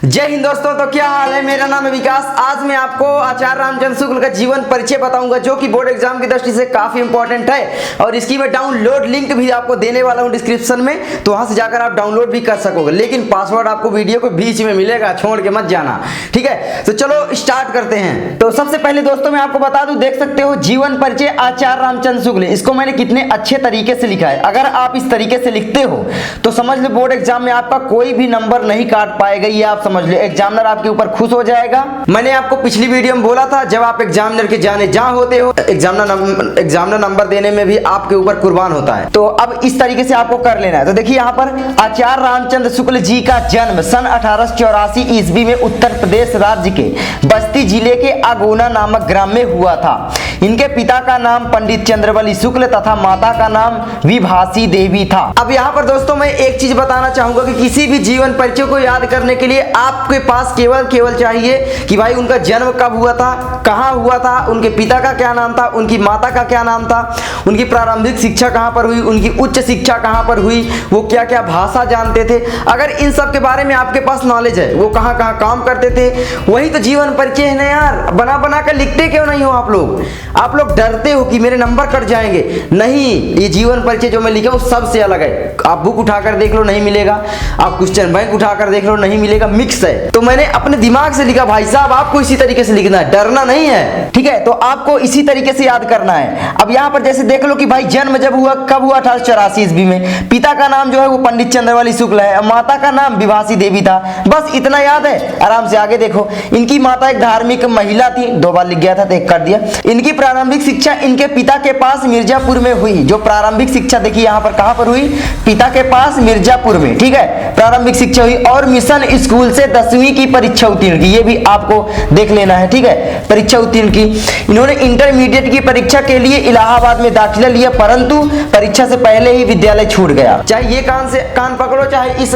जय हिंद दोस्तों। तो क्या हाल है, मेरा नाम है विकास। आज मैं आपको आचार्य रामचंद्र शुक्ल का जीवन परिचय बताऊंगा जो कि बोर्ड एग्जाम की दृष्टि से काफी इंपॉर्टेंट है और इसकी मैं डाउनलोड लिंक भी आपको देने वाला हूं डिस्क्रिप्शन में, तो वहां से जाकर आप डाउनलोड भी कर सकोगे। लेकिन पासवर्ड आपको वीडियो के बीच में मिलेगा, छोड़ के मत जाना, ठीक है। तो चलो स्टार्ट करते हैं। तो सबसे पहले दोस्तों मैं आपको बता दूं, देख सकते हो जीवन परिचय आचार्य रामचंद्र शुक्ल, इसको मैंने कितने अच्छे तरीके से लिखा है। अगर आप इस तरीके से लिखते हो तो समझ लो बोर्ड एग्जाम में आपका कोई भी नंबर नहीं काट पाएगा, ये आप समझ लो। एग्जामिनर आपके ऊपर खुश हो जाएगा। मैंने आपको पिछली वीडियो में बोला था, जब आप एग्जामिनर के जाने जहां होते हो, एग्जामिनर नंबर देने में भी आपके ऊपर कुर्बान होता है। तो अब इस तरीके से आपको कर लेना है। तो देखिए यहाँ पर आचार्य रामचंद्र शुक्ल जी का जन्म सन 1884 ईस्वी में उत्तर प्रदेश राज्य के बस्ती जिले के अगोना नामक ग्राम में हुआ था। इनके पिता का नाम पंडित चंद्रवली शुक्ल तथा माता का नाम विभासी देवी था। अब यहाँ पर दोस्तों मैं एक चीज बताना चाहूंगा कि किसी भी जीवन परिचय को याद करने के लिए आपके पास केवल चाहिए कि भाई उनका जन्म कब हुआ था, कहाँ हुआ था, उनके पिता का क्या नाम था, उनकी माता का क्या नाम था, उनकी प्रारंभिक शिक्षा कहाँ पर हुई, उनकी उच्च शिक्षा कहाँ पर हुई, वो क्या क्या भाषा जानते थे। अगर इन सब के बारे में आपके पास नॉलेज है, वो कहाँ कहाँ काम करते थे, वही तो जीवन परिचय है ना यार। बना बना कर लिखते क्यों नहीं हो आप लोग? आप लोग डरते हो कि मेरे नंबर कट जाएंगे। नहीं, ये जीवन परिचय जो मैं लिखा हूँ सबसे अलग है। आप बुक उठाकर देख लो, नहीं मिलेगा। आप क्वेश्चन बैंक उठाकर देख लो, नहीं मिलेगा, मिक्स है। तो मैंने अपने दिमाग से लिखा भाई साहब, आपको इसी तरीके से लिखना है, डरना नहीं है, ठीक है। तो आपको इसी तरीके से याद करना है। अब यहाँ पर जैसे देख लो कि भाई जन्म जब हुआ, कब हुआ, 1884 ईस्वी में। पिता का नाम जो है वो पंडित चंद्रवली शुक्ल है, माता का नाम विभासी देवी था। बस इतना याद है, आराम से आगे देखो। इनकी माता एक धार्मिक महिला थी, 2 बार लिख गया था तो एक कर दिया। इनकी प्रारंभिक शिक्षा इनके पिता के पास मिर्जापुर में हुई। जो प्रारंभिक शिक्षा देखिए यहाँ पर कहां पर हुई, पिता के पास मिर्जापुर में, ठीक है, प्रारंभिक शिक्षा हुई। और मिशन स्कूल से 10वीं की परीक्षा उत्तीर्ण की, ये भी आपको देख लेना है, ठीक है, परीक्षा उत्तीर्ण की। इन्होंने इंटरमीडिएट की परीक्षा के लिए इलाहाबाद में दाखिला लिया, परंतु परीक्षा से पहले ही विद्यालय छूट गया। चाहे ये कान से कान पकड़ो, चाहे इस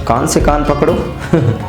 कान से कान पकड़ो।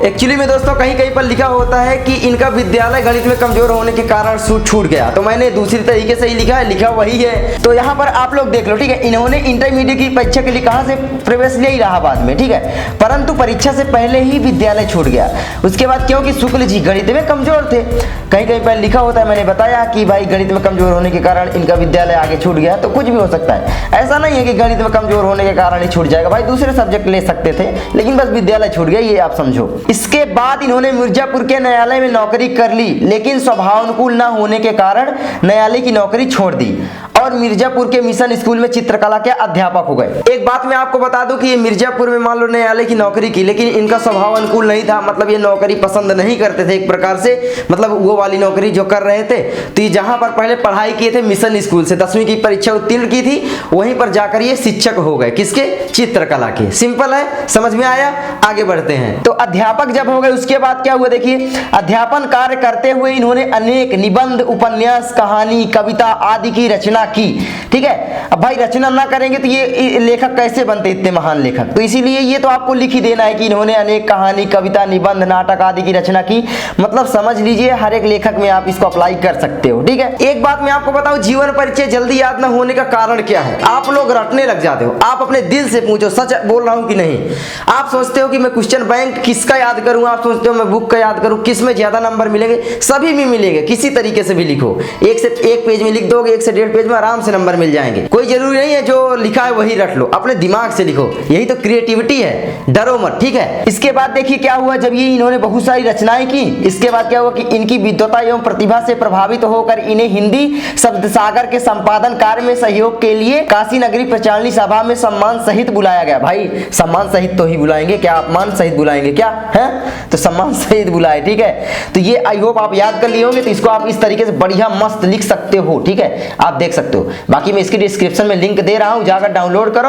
एक्चुअली में दोस्तों कहीं कहीं पर लिखा होता है कि इनका विद्यालय गणित में कमजोर होने के कारण छूट गया, तो मैंने दूसरी तरीके से ही लिखा है, लिखा वही है। तो यहाँ पर आप लोग देख लो, ठीक है। इन्होंने इंटरमीडिएट की परीक्षा के लिए कहां से प्रवेश लिया, इलाहाबाद में, ठीक है, परंतु परीक्षा से पहले ही विद्यालय छूट गया। उसके बाद क्योंकि शुक्ल जी गणित में कमजोर थे, कहीं कहीं पर लिखा होता है, मैंने बताया कि भाई गणित में कमजोर होने के कारण इनका विद्यालय आगे छूट गया। तो कुछ भी हो सकता है, ऐसा नहीं है कि गणित में कमजोर होने के कारण ही छूट जाएगा, भाई दूसरे सब्जेक्ट ले सकते थे, लेकिन बस विद्यालय छूट गया, ये आप समझो। इसके बाद इन्होंने मिर्जापुर के न्यायालय में नौकरी कर ली, लेकिन स्वभावानुकूल न होने के कारण न्यायालय की नौकरी छोड़ दी और मिर्जापुर के मिशन स्कूल में चित्रकला के अध्यापक हो गए। एक बात मैं आपको बता दूं कि ये मिर्जापुर में मान लो न्यायालय की नौकरी की, लेकिन इनका स्वभाव अनुकूल नहीं था, मतलब ये नौकरी पसंद नहीं करते थे एक प्रकार से, मतलब वो वाली नौकरी जो कर रहे थे। तो ये जहां पर पहले पढ़ाई किए थे मिशन स्कूल से, 10वीं की परीक्षा उत्तीर्ण की थी, वहीं पर जाकर ये शिक्षक हो गए। किसके? चित्रकला के। सिंपल है, समझ में आया? आगे बढ़ते हैं। तो अध्यापक जब हो गए उसके बाद क्या हुआ, देखिए। अध्यापन कार्य करते हुए इन्होंने अनेक निबंध, उपन्यास, कहानी, कविता आदि की रचना की, ठीक है। अब भाई रचना ना करेंगे तो ये लेखक कैसे बनते, इतने महान लेखक? तो इसीलिए ये तो आपको लिख ही देना है कि इन्होंने अनेक कहानी, कविता, निबंध, नाटक आदि की रचना की। मतलब समझ लीजिए हर एक लेखक में आप इसको अप्लाई कर सकते हो, ठीक है। एक बात मैं आपको बताऊं, जीवन परिचय जल्दी याद ना होने का कारण क्या है? आप लोग रटने लग जाते हो। आप अपने दिल से पूछो, सच बोल रहा हूं कि नहीं। आप सोचते हो कि मैं क्वेश्चन बैंक किसका याद करूं, आप सोचते हो मैं बुक का याद करूं, किस में ज्यादा नंबर मिलेंगे? सभी में मिलेंगे, किसी तरीके से भी लिखो। एक से एक पेज में लिख दोगे, 1 से 1.5 पेज में आराम से नंबर मिल जाएंगे। कोई जरूरी नहीं है जो लिखा है वही रट लो, अपने दिमाग से लिखो, यही तो क्रिएटिविटी है, डरो मत, ठीक है। इसके बाद देखिए क्या हुआ, जब ये इन्होंने बहुत सारी रचनाएं की, इसके बाद क्या हुआ कि इनकी विद्वता एवं प्रतिभा से प्रभावित होकर इन्हें हिंदी शब्द सागर के संपादन कार्य में सहयोग के लिए काशी नगरी प्रचारणी सभा में सम्मान सहित बुलाया गया। भाई सम्मान सहित तो ही बुलाएंगे, क्या अपमान सहित बुलाएंगे क्या है? तो सम्मान सहित बुलाए, ठीक है। तो ये आई होप आप याद कर लिए होंगे। तो इसको आप इस तरीके से बढ़िया मस्त लिख सकते हो, ठीक है, आप देख सकते हो। बाकी मैं इसकी डिस्क्रिप्शन में लिंक दे रहा हूं, जाकर डाउनलोड करो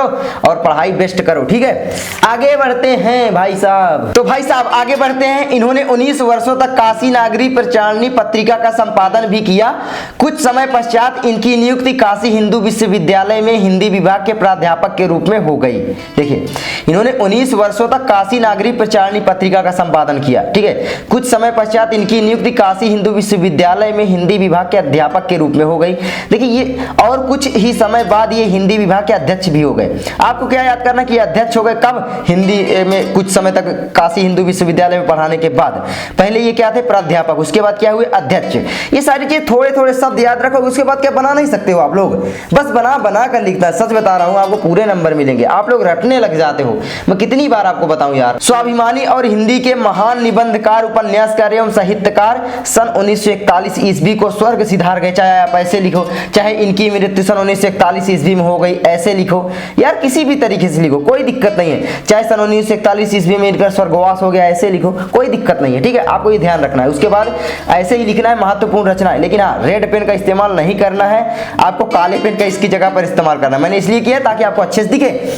और पढ़ाई बेस्ट करो, ठीक है। आगे बढ़ते हैं भाई साहब। तो भाई साहब आगे बढ़ते हैं। इन्होंने 19 वर्षों तक काशी नागरी प्रचारणी पत्रिका का संपादन भी किया। कुछ समय पश्चात इनकी नियुक्ति काशी हिंदू विश्वविद्यालय में हिंदी विभाग के प्राध्यापक के रूप में हो गई। देखिए इन्होंने 19 वर्षों तक काशी नागरी प्रचारणी पत्रिका का संपादन किया, ठीक है। कुछ समय पश्चात इनकी नियुक्ति काशी हिंदू विश्वविद्यालय में हिंदी विभाग के अध्यापक के रूप में हो गई। देखिए ये और कुछ ही समय बाद ये हिंदी विभाग के अध्यक्ष भी हो गए। आपको क्या याद करना कि अध्यक्ष हो गए कब? हिंदी में कुछ समय तक काशी हिंदू विश्वविद्यालय में पढ़ाने के बाद। पहले ये क्या थे? प्राध्यापक, उसके बाद क्या हुए? अध्यक्ष। ये सारी चीजें थोड़े थोड़े शब्द याद रखो, उसके बाद क्या बना नहीं सकते हो आप लोग, बस बना बना कर लिखता है। सच बता रहा हूं, आपको पूरे नंबर मिलेंगे, आप लोग रटने लग जाते हो। मैं कितनी बार आपको बताऊं यार। स्वाभिमानी और हिंदी के महान निबंधकार, उपन्यासकार एवं साहित्यकार, सन 1941 ईस्वी को स्वर्ग सिधार गए। चाहे आप ऐसे लिखो, चाहे इनकी मृत्यु सन 1941 ईस्वी में हो गई, ऐसे लिखो यार, किसी भी तरीके से लिखो, कोई दिक्कत नहीं है। चाहे सन 1941 ईस्वी में इनका स्वर्गवास हो गया, ऐसे लिखो, कोई दिक्कत नहीं है, ठीक है। आपको ये ध्यान रखना है। उसके बाद ऐसे ही लिखना है महत्वपूर्ण रचनाएं, लेकिन हाँ, रेड पेन का इस्तेमाल नहीं करना है, आपको काले पेन का इसकी जगह पर इस्तेमाल करना है। मैंने इसलिए किया ताकि आपको अच्छे से दिखे।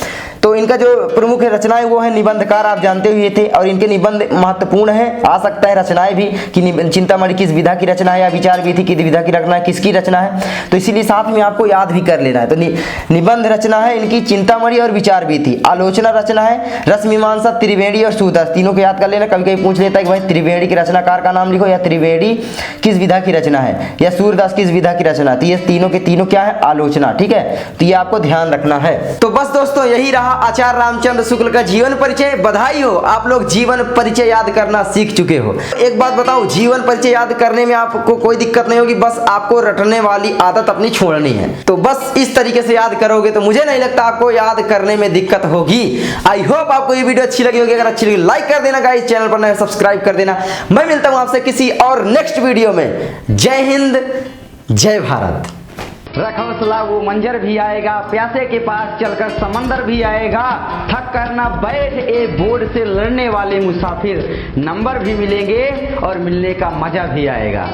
तो इनका जो प्रमुख रचनाएं वो है निबंधकार, आप जानते हुए थे, और इनके निबंध महत्वपूर्ण है। आ सकता है रचनाएं भी कि चिंतामणि किस विधा की रचना है, या विचार विधि की विधा की रचना है, किसकी रचना है, तो इसीलिए साथ में आपको याद भी कर लेना है। तो निबंध रचना है इनकी चिंतामणि और विचार विधि। आलोचना रचना है रसमीमांसा, त्रिवेणी और सूरदास, तीनों को याद कर लेना। कभी कभी पूछ लेता है कि भाई त्रिवेणी की रचनाकार का नाम लिखो, या त्रिवेणी किस विधा की रचना है, या सूरदास किस विधा की रचना। तो ये तीनों के तीनों क्या है? आलोचना, ठीक है। तो ये आपको ध्यान रखना है। तो बस दोस्तों, यही रहा आचार्य रामचंद्र शुक्ल का जीवन परिचय। बधाई हो, आप लोग जीवन परिचय याद करना सीख चुके हो। एक बात बताऊं, जीवन परिचय याद करने में आपको कोई दिक्कत नहीं होगी, बस आपको रटने वाली आदत अपनी छोड़नी है। तो बस इस तरीके से याद करोगे तो मुझे नहीं लगता आपको याद करने में दिक्कत होगी। आई होप आपको ये वीडियो अच्छी लगी होगी। अगर अच्छी लगी लाइक कर देना गाइस, चैनल पर नए सब्सक्राइब कर देना। मैं मिलता हूं आपसे किसी और नेक्स्ट वीडियो में। जय हिंद, जय भारत। रखौसला वो मंजर भी आएगा, प्यासे के पास चलकर समंदर भी आएगा। थक कर ना बैठ ए बोर्ड से लड़ने वाले मुसाफिर, नंबर भी मिलेंगे और मिलने का मजा भी आएगा।